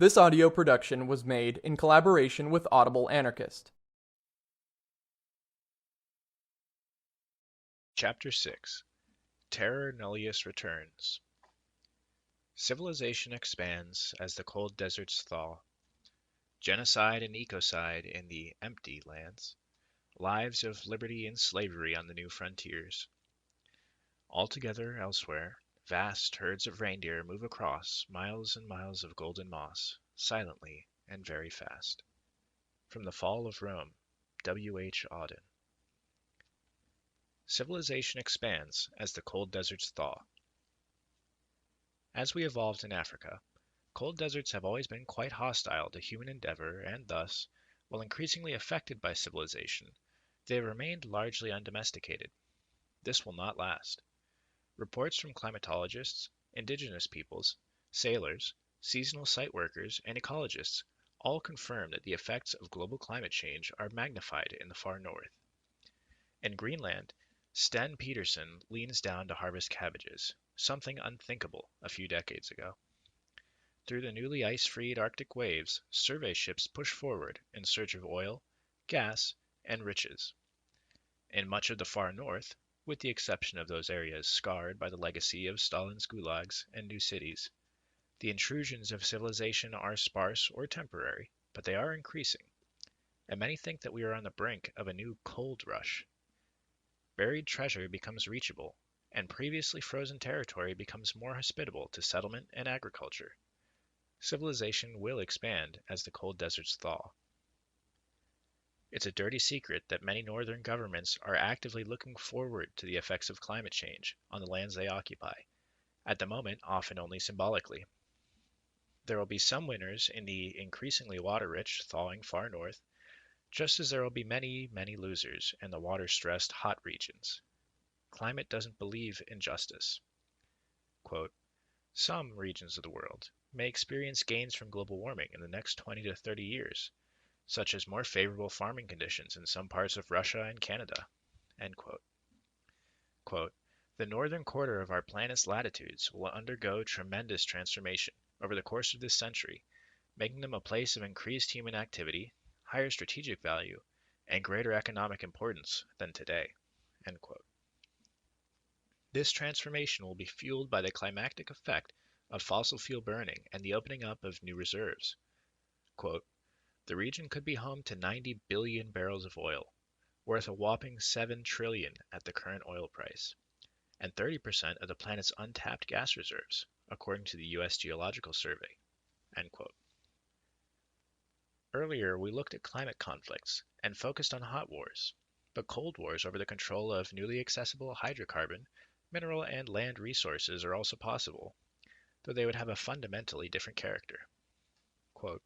This audio production was made in collaboration with Audible Anarchist. Chapter 6 Terror-Nullius returns. Civilization expands as the cold deserts thaw. Genocide and ecocide in the empty lands. Lives of liberty and slavery on the new frontiers. Altogether elsewhere, vast herds of reindeer move across miles and miles of golden moss, silently and very fast. From the Fall of Rome, W. H. Auden. Civilization expands as the cold deserts thaw. As we evolved in Africa, cold deserts have always been quite hostile to human endeavor and thus, while increasingly affected by civilization, they have remained largely undomesticated. This will not last. Reports from climatologists, indigenous peoples, sailors, seasonal site workers, and ecologists all confirm that the effects of global climate change are magnified in the far north. In Greenland, Sten Peterson leans down to harvest cabbages, something unthinkable a few decades ago. Through the newly ice-freed Arctic waves, survey ships push forward in search of oil, gas, and riches. In much of the far north, with the exception of those areas scarred by the legacy of Stalin's gulags and new cities, the intrusions of civilization are sparse or temporary, but they are increasing, and many think that we are on the brink of a new cold rush. Buried treasure becomes reachable, and previously frozen territory becomes more hospitable to settlement and agriculture. Civilization will expand as the cold deserts thaw. It's a dirty secret that many northern governments are actively looking forward to the effects of climate change on the lands they occupy, at the moment often only symbolically. There will be some winners in the increasingly water-rich, thawing far north, just as there will be many, many losers in the water-stressed hot regions. Climate doesn't believe in justice. Quote, some regions of the world may experience gains from global warming in the next 20 to 30 years, such as more favorable farming conditions in some parts of Russia and Canada. End quote. Quote, the northern quarter of our planet's latitudes will undergo tremendous transformation over the course of this century, making them a place of increased human activity, higher strategic value, and greater economic importance than today. End quote. This transformation will be fueled by the climactic effect of fossil fuel burning and the opening up of new reserves. Quote, the region could be home to 90 billion barrels of oil, worth a whopping 7 trillion at the current oil price, and 30% of the planet's untapped gas reserves, according to the U.S. Geological Survey. End quote. Earlier, we looked at climate conflicts and focused on hot wars, but cold wars over the control of newly accessible hydrocarbon, mineral, and land resources are also possible, though they would have a fundamentally different character. Quote,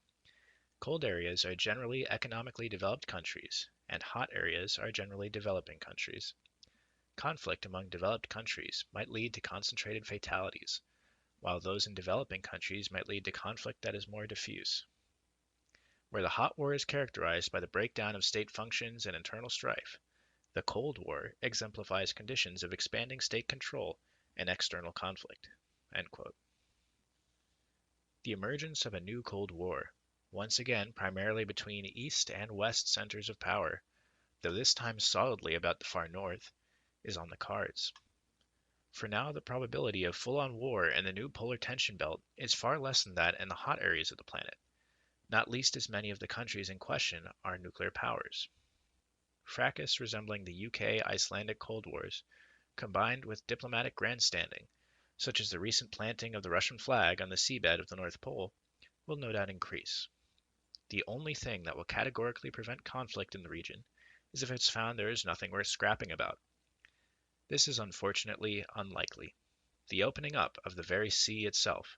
cold areas are generally economically developed countries, and hot areas are generally developing countries. Conflict among developed countries might lead to concentrated fatalities, while those in developing countries might lead to conflict that is more diffuse. Where the hot war is characterized by the breakdown of state functions and internal strife, the Cold War exemplifies conditions of expanding state control and external conflict. End quote. The emergence of a new Cold War, once again primarily between East and West centers of power, though this time solidly about the far north, is on the cards. For now, the probability of full-on war in the new polar tension belt is far less than that in the hot areas of the planet, not least as many of the countries in question are nuclear powers. Fracas resembling the UK-Icelandic Cold Wars, combined with diplomatic grandstanding, such as the recent planting of the Russian flag on the seabed of the North Pole, will no doubt increase. The only thing that will categorically prevent conflict in the region is if it's found there is nothing worth scrapping about. This is unfortunately unlikely. The opening up of the very sea itself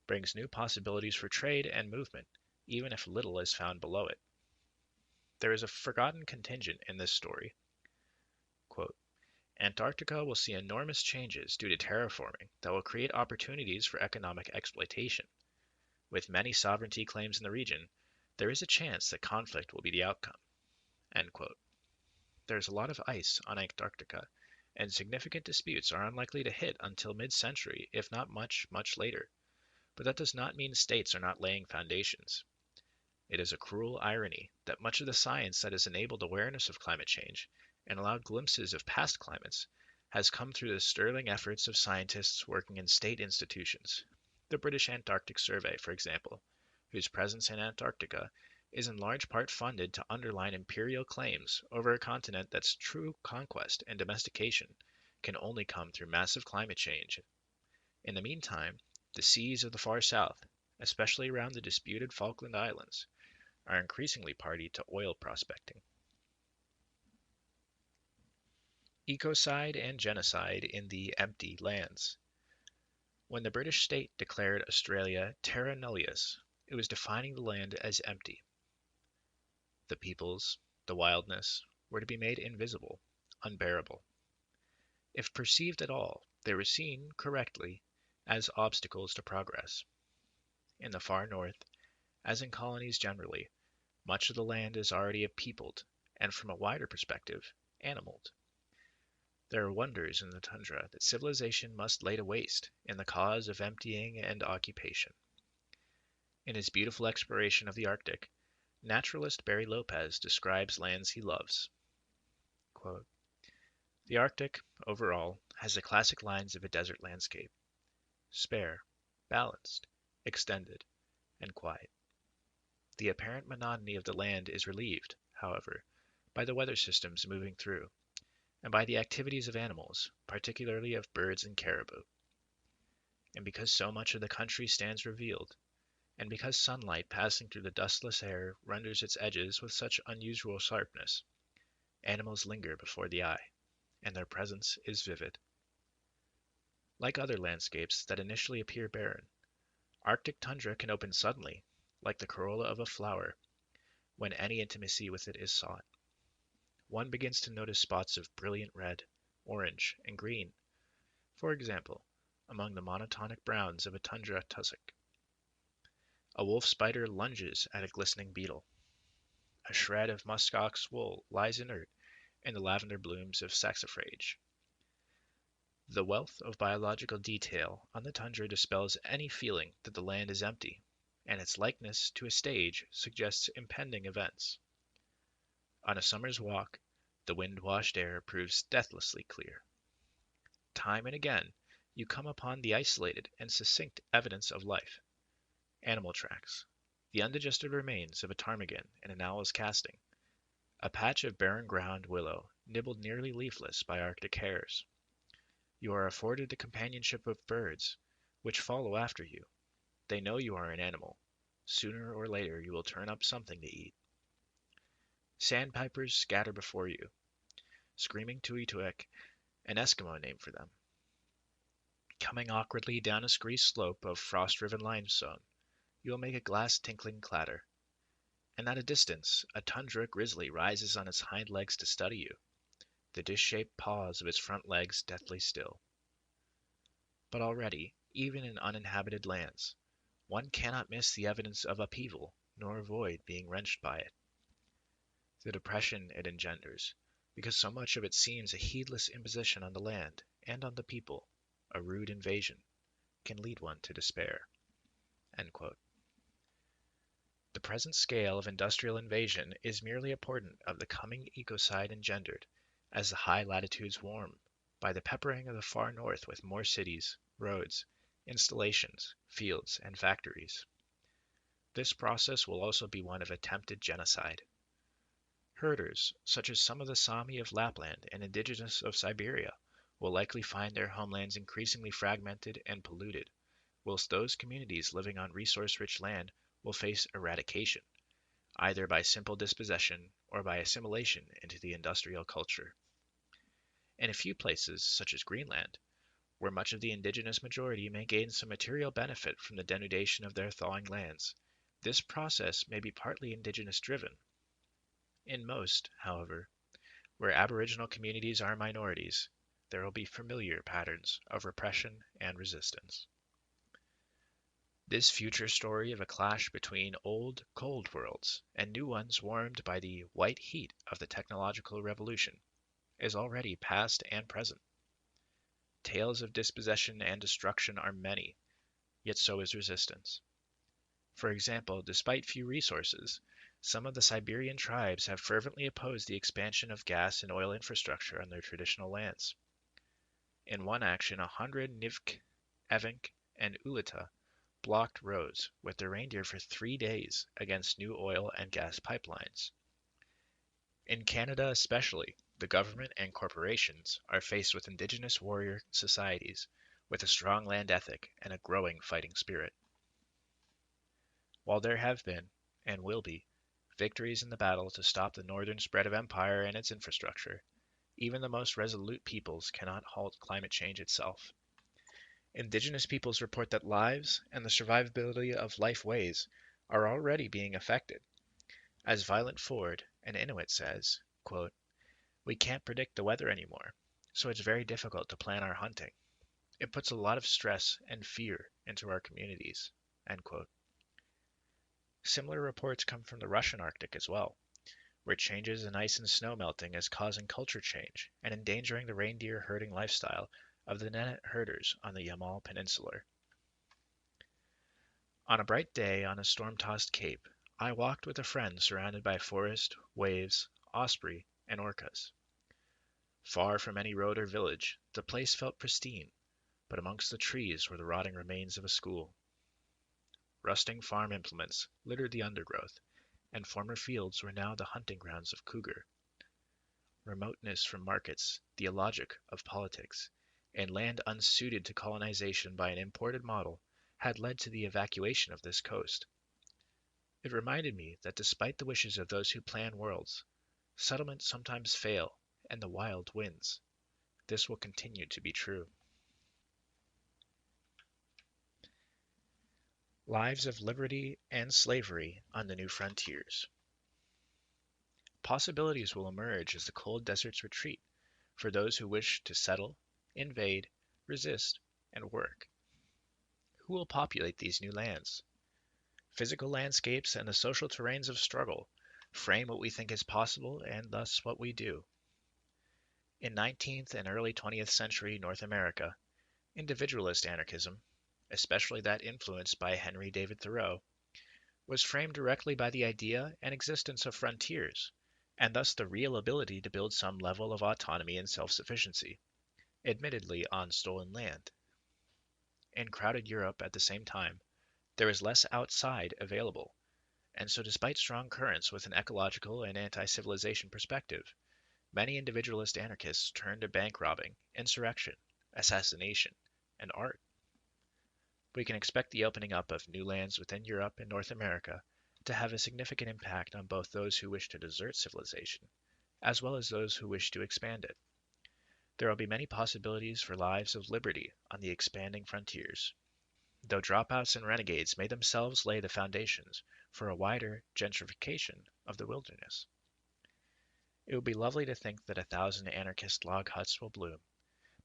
brings new possibilities for trade and movement, even if little is found below it. There is a forgotten contingent in this story. Quote, Antarctica will see enormous changes due to terraforming that will create opportunities for economic exploitation. With many sovereignty claims in the region, there is a chance that conflict will be the outcome. End quote. There is a lot of ice on Antarctica, and significant disputes are unlikely to hit until mid-century, if not much, much later. but that does not mean states are not laying foundations. It is a cruel irony that much of the science that has enabled awareness of climate change and allowed glimpses of past climates has come through the sterling efforts of scientists working in state institutions. The British Antarctic Survey, for example, whose presence in Antarctica is in large part funded to underline imperial claims over a continent that's true conquest and domestication can only come through massive climate change. In the meantime, the seas of the far south, especially around the disputed Falkland Islands, are increasingly party to oil prospecting. Ecocide and genocide in the empty lands. When the British state declared Australia Terror-Nullius, it was defining the land as empty. The peoples, the wildness, were to be made invisible, unbearable. If perceived at all, they were seen, correctly, as obstacles to progress. In the far north, as in colonies generally, much of the land is already peopled, and from a wider perspective, animaled. There are wonders in the tundra that civilization must lay to waste in the cause of emptying and occupation. In his beautiful exploration of the Arctic, naturalist Barry Lopez describes lands he loves. Quote, "The Arctic, overall, has the classic lines of a desert landscape: spare, balanced, extended, and quiet. The apparent monotony of the land is relieved, however, by the weather systems moving through, and by the activities of animals, particularly of birds and caribou. And because so much of the country stands revealed, and because sunlight passing through the dustless air renders its edges with such unusual sharpness, animals linger before the eye, and their presence is vivid. Like other landscapes that initially appear barren, Arctic tundra can open suddenly, like the corolla of a flower, when any intimacy with it is sought. One begins to notice spots of brilliant red, orange, and green, for example, among the monotonic browns of a tundra tussock. A wolf spider lunges at a glistening beetle. A shred of muskox wool lies inert in the lavender blooms of saxifrage. The wealth of biological detail on the tundra dispels any feeling that the land is empty, and its likeness to a stage suggests impending events. On a summer's walk, the wind-washed air proves deathlessly clear. Time and again, you come upon the isolated and succinct evidence of life: animal tracks, the undigested remains of a ptarmigan in an owl's casting, a patch of barren ground willow nibbled nearly leafless by Arctic hares. You are afforded the companionship of birds, which follow after you. They know you are an animal. Sooner or later you will turn up something to eat. Sandpipers scatter before you. Screaming tuituek, an Eskimo name for them. Coming awkwardly down a scree slope of frost-riven limestone, you will make a glass tinkling clatter. And at a distance, a tundra grizzly rises on its hind legs to study you, the dish-shaped paws of its front legs deathly still. But already, even in uninhabited lands, one cannot miss the evidence of upheaval, nor avoid being wrenched by it. The depression it engenders, because so much of it seems a heedless imposition on the land and on the people, a rude invasion, can lead one to despair." End quote. The present scale of industrial invasion is merely a portent of the coming ecocide engendered, as the high latitudes warm, by the peppering of the far north with more cities, roads, installations, fields, and factories. This process will also be one of attempted genocide. Herders, such as some of the Sami of Lapland and indigenous of Siberia, will likely find their homelands increasingly fragmented and polluted, whilst those communities living on resource-rich land will face eradication, either by simple dispossession or by assimilation into the industrial culture. In a few places, such as Greenland, where much of the indigenous majority may gain some material benefit from the denudation of their thawing lands, this process may be partly indigenous-driven. In most, however, where Aboriginal communities are minorities, there will be familiar patterns of repression and resistance. This future story of a clash between old, cold worlds and new ones warmed by the white heat of the technological revolution is already past and present. Tales of dispossession and destruction are many, yet so is resistance. For example, despite few resources, some of the Siberian tribes have fervently opposed the expansion of gas and oil infrastructure on their traditional lands. In one action, 100 Nivk, Evenk, and Ulita blocked roads with their reindeer for 3 days against new oil and gas pipelines. In Canada especially, the government and corporations are faced with indigenous warrior societies with a strong land ethic and a growing fighting spirit. While there have been, and will be, victories in the battle to stop the northern spread of empire and its infrastructure, even the most resolute peoples cannot halt climate change itself. Indigenous peoples report that lives and the survivability of lifeways are already being affected. As Violent Ford, an Inuit, says, quote, "We can't predict the weather anymore, so it's very difficult to plan our hunting. It puts a lot of stress and fear into our communities." End quote. Similar reports come from the Russian Arctic as well, where changes in ice and snow melting is causing culture change and endangering the reindeer herding lifestyle of the Nenets herders on the Yamal Peninsula. On a bright day on a storm-tossed cape, I walked with a friend surrounded by forest, waves, osprey, and orcas. Far from any road or village, the place felt pristine, but amongst the trees were the rotting remains of a school. Rusting farm implements littered the undergrowth, and former fields were now the hunting grounds of cougar. Remoteness from markets, the illogic of politics, and land unsuited to colonization by an imported model had led to the evacuation of this coast. It reminded me that despite the wishes of those who plan worlds, settlements sometimes fail and the wild wins. This will continue to be true. Lives of Liberty and Slavery on the New Frontiers. Possibilities will emerge as the cold deserts retreat for those who wish to settle, invade, resist, and work. Who will populate these new lands? Physical landscapes and the social terrains of struggle frame what we think is possible and thus what we do. In 19th and early 20th century North America, individualist anarchism, especially that influenced by Henry David Thoreau, was framed directly by the idea and existence of frontiers, and thus the real ability to build some level of autonomy and self-sufficiency, admittedly on stolen land. In crowded Europe at the same time, there was less outside available, and so despite strong currents with an ecological and anti-civilization perspective, many individualist anarchists turned to bank robbing, insurrection, assassination, and art. We can expect the opening up of new lands within Europe and North America to have a significant impact on both those who wish to desert civilization, as well as those who wish to expand it. There will be many possibilities for lives of liberty on the expanding frontiers, though dropouts and renegades may themselves lay the foundations for a wider gentrification of the wilderness. It would be lovely to think that 1,000 anarchist log huts will bloom,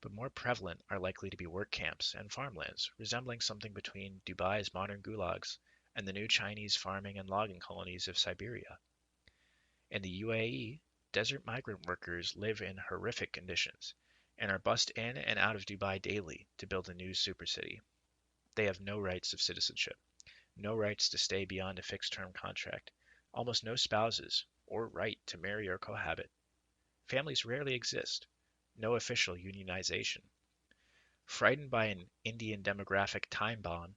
but more prevalent are likely to be work camps and farmlands resembling something between Dubai's modern gulags and the new Chinese farming and logging colonies of Siberia. In the UAE, desert migrant workers live in horrific conditions and are bussed in and out of Dubai daily to build a new supercity. They have no rights of citizenship, no rights to stay beyond a fixed-term contract, almost no spouses or right to marry or cohabit. Families rarely exist, no official unionization. Frightened by an Indian demographic time bomb,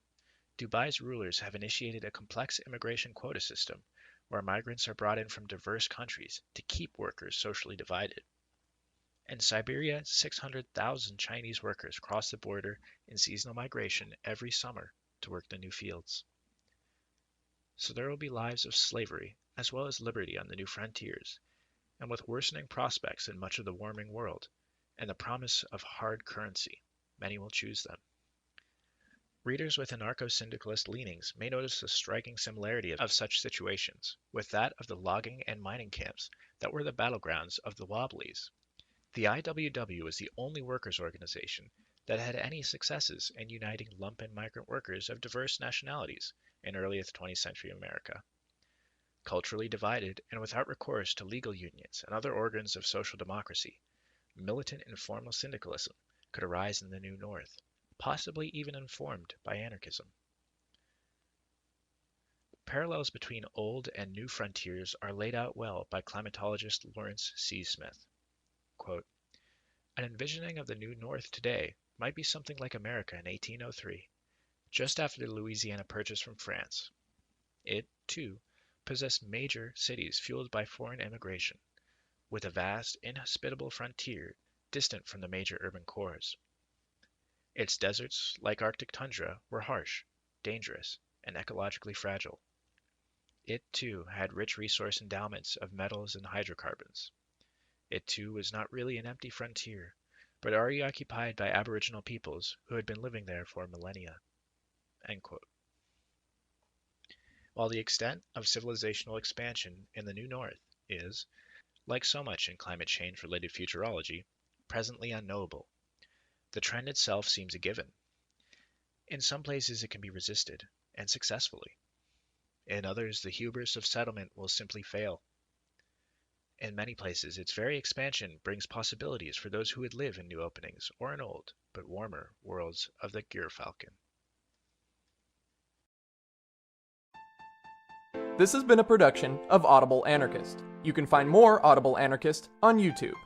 Dubai's rulers have initiated a complex immigration quota system where migrants are brought in from diverse countries to keep workers socially divided. In Siberia, 600,000 Chinese workers cross the border in seasonal migration every summer to work the new fields. So there will be lives of slavery as well as liberty on the new frontiers, and with worsening prospects in much of the warming world, and the promise of hard currency, many will choose them. Readers with anarcho-syndicalist leanings may notice a striking similarity of such situations with that of the logging and mining camps that were the battlegrounds of the Wobblies. The IWW was the only workers' organization that had any successes in uniting lumpen migrant workers of diverse nationalities in early 20th century America. Culturally divided and without recourse to legal unions and other organs of social democracy, militant informal syndicalism could arise in the New North. possibly even informed by anarchism. Parallels between old and new frontiers are laid out well by climatologist Lawrence C. Smith. Quote, "An envisioning of the New North today might be something like America in 1803, just after the Louisiana Purchase from France. It, too, possessed major cities fueled by foreign immigration, with a vast, inhospitable frontier distant from the major urban cores. Its deserts, like Arctic tundra, were harsh, dangerous, and ecologically fragile. It, too, had rich resource endowments of metals and hydrocarbons. It, too, was not really an empty frontier, but already occupied by aboriginal peoples who had been living there for millennia." End quote. While the extent of civilizational expansion in the New North is, like so much in climate change-related futurology, presently unknowable, the trend itself seems a given. In some places it can be resisted, and successfully. In others, the hubris of settlement will simply fail. In many places, its very expansion brings possibilities for those who would live in new openings or in old, but warmer, worlds of the gyrfalcon. This has been a production of Audible Anarchist. You can find more Audible Anarchist on YouTube.